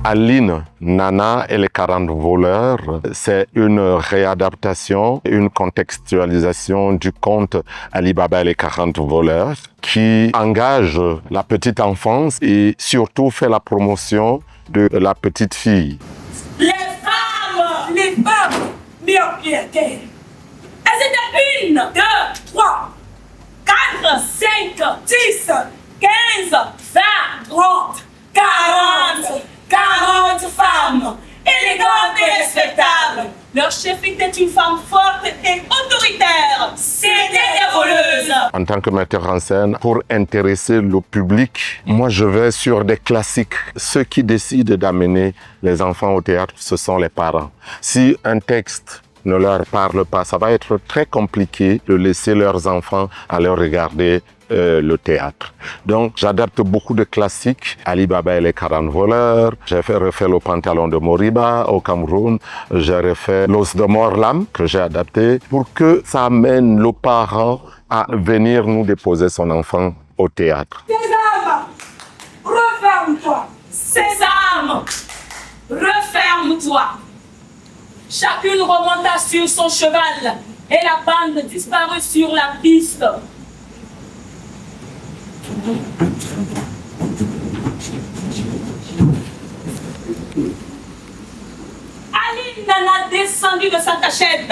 Aline, Nana et les 40 voleurs, c'est une réadaptation, une contextualisation du conte Ali Baba et les 40 voleurs qui engage la petite enfance et surtout fait la promotion de la petite fille. Les femmes, mis en pied à terre. Elles étaient 1, 2, 3, 4, 5, 10, 15, 20, 30, 40 femmes, élégantes et respectables. Leur chef était une femme forte et autoritaire. C'était des voleuses. En tant que metteur en scène, pour intéresser le public, moi je vais sur des classiques. Ceux qui décident d'amener les enfants au théâtre, ce sont les parents. Si un texte ne leur parle pas, ça va être très compliqué de laisser leurs enfants aller regarder le théâtre. Donc, j'adapte beaucoup de classiques. Ali Baba et les 40 voleurs. J'ai refait le pantalon de Moriba au Cameroun. J'ai refait l'os de Morlam que j'ai adapté pour que ça amène le parent à venir nous déposer son enfant au théâtre. Sésame, referme-toi. Sésame, referme-toi. Chacune remonta sur son cheval et la bande disparut sur la piste. Aline Nana descendit de sa cachette.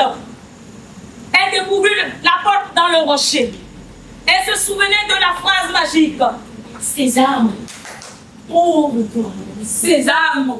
Elle découvrit la porte dans le rocher. Elle se souvenait de la phrase magique. Sésame, ouvre-toi. Sésame,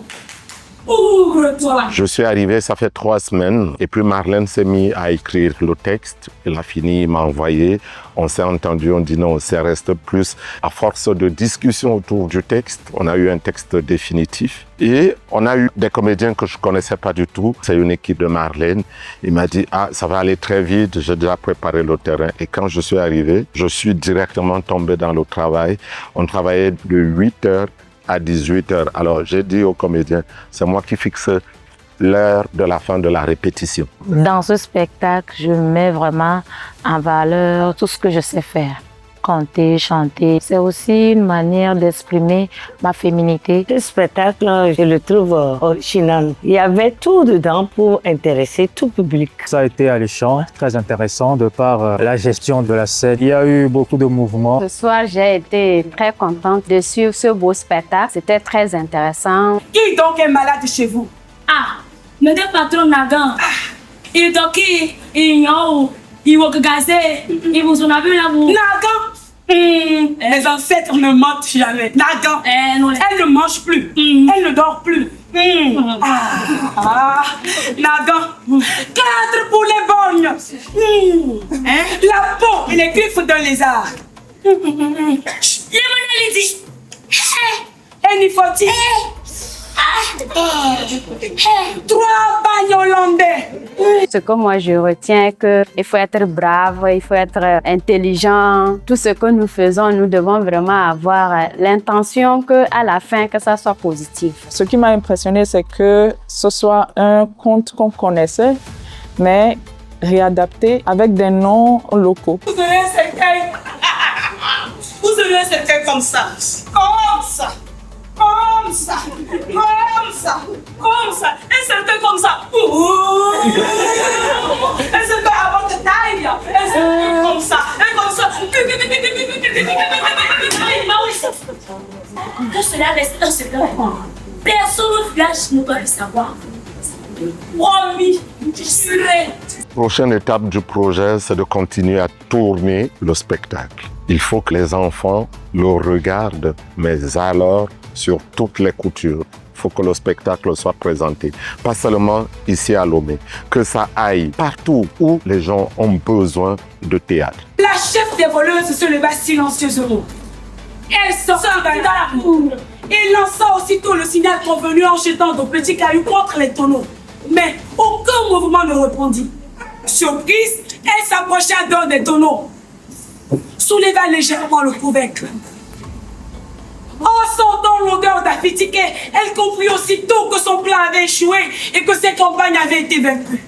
ouvre-toi. Je suis arrivé, ça fait 3 semaines, et puis Marlène s'est mise à écrire le texte. Elle a fini, il m'a envoyé. On s'est entendu, on dit non, ça reste plus. À force de discussion autour du texte, on a eu un texte définitif. Et on a eu des comédiens que je ne connaissais pas du tout. C'est une équipe de Marlène. Il m'a dit, ça va aller très vite, j'ai déjà préparé le terrain. Et quand je suis arrivé, je suis directement tombé dans le travail. On travaillait de 8h à 18h. Alors, j'ai dit aux comédiens, c'est moi qui fixe l'heure de la fin de la répétition. Dans ce spectacle, je mets vraiment en valeur tout ce que je sais faire. Compter, chanter. C'est aussi une manière d'exprimer ma féminité. Ce spectacle, je le trouve original. Il y avait tout dedans pour intéresser tout public. Ça a été alléchant, très intéressant de par la gestion de la scène. Il y a eu beaucoup de mouvements. Ce soir, j'ai été très contente de suivre ce beau spectacle. C'était très intéressant. Qui donc est malade chez vous? Le patron Nagan. Il donc qui? Il vous gazé. Il vous en a vu là vous. Nagan. Les ancêtres ne mentent jamais. Nagan. Elle ne mange plus. Elle ne dort plus. Nagan. 4 pour les borgnes. La peau et les griffes d'un lézard. Yemonalidi. Enifoti. 3 bagnes hollandais. Ce que moi je retiens, qu'il faut être brave, il faut être intelligent. Tout ce que nous faisons, nous devons vraiment avoir l'intention qu'à la fin, que ça soit positif. Ce qui m'a impressionné, c'est que ce soit un conte qu'on connaissait, mais réadapté avec des noms locaux. Vous aurez quelqu'un comme ça. Comme ça. Comme ça, comme ça, comme ça, et c'était comme ça. Et c'était à votre taille, et c'était comme ça, et comme ça. Que cela reste un secret. Personne au village ne doit le savoir. Promis, juré. La prochaine étape du projet, c'est de continuer à tourner le spectacle. Il faut que les enfants le regardent, mais alors sur toutes les coutures. Il faut que le spectacle soit présenté, pas seulement ici à Lomé, que ça aille partout où les gens ont besoin de théâtre. La chef des voleuses se leva silencieusement. Elle sortit dans la cour et lança aussitôt le signal convenu en jetant de petits cailloux contre les tonneaux. Mais aucun mouvement ne répondit. Surprise, elle s'approcha d'un des tonneaux, souleva légèrement le couvercle. En sentant l'odeur d'affitiqué, elle comprit aussitôt que son plan avait échoué et que ses compagnes avaient été vaincues.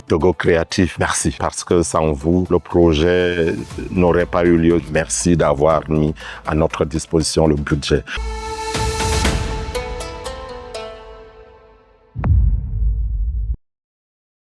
Togo Créatif, merci. Parce que sans vous, le projet n'aurait pas eu lieu. Merci d'avoir mis à notre disposition le budget.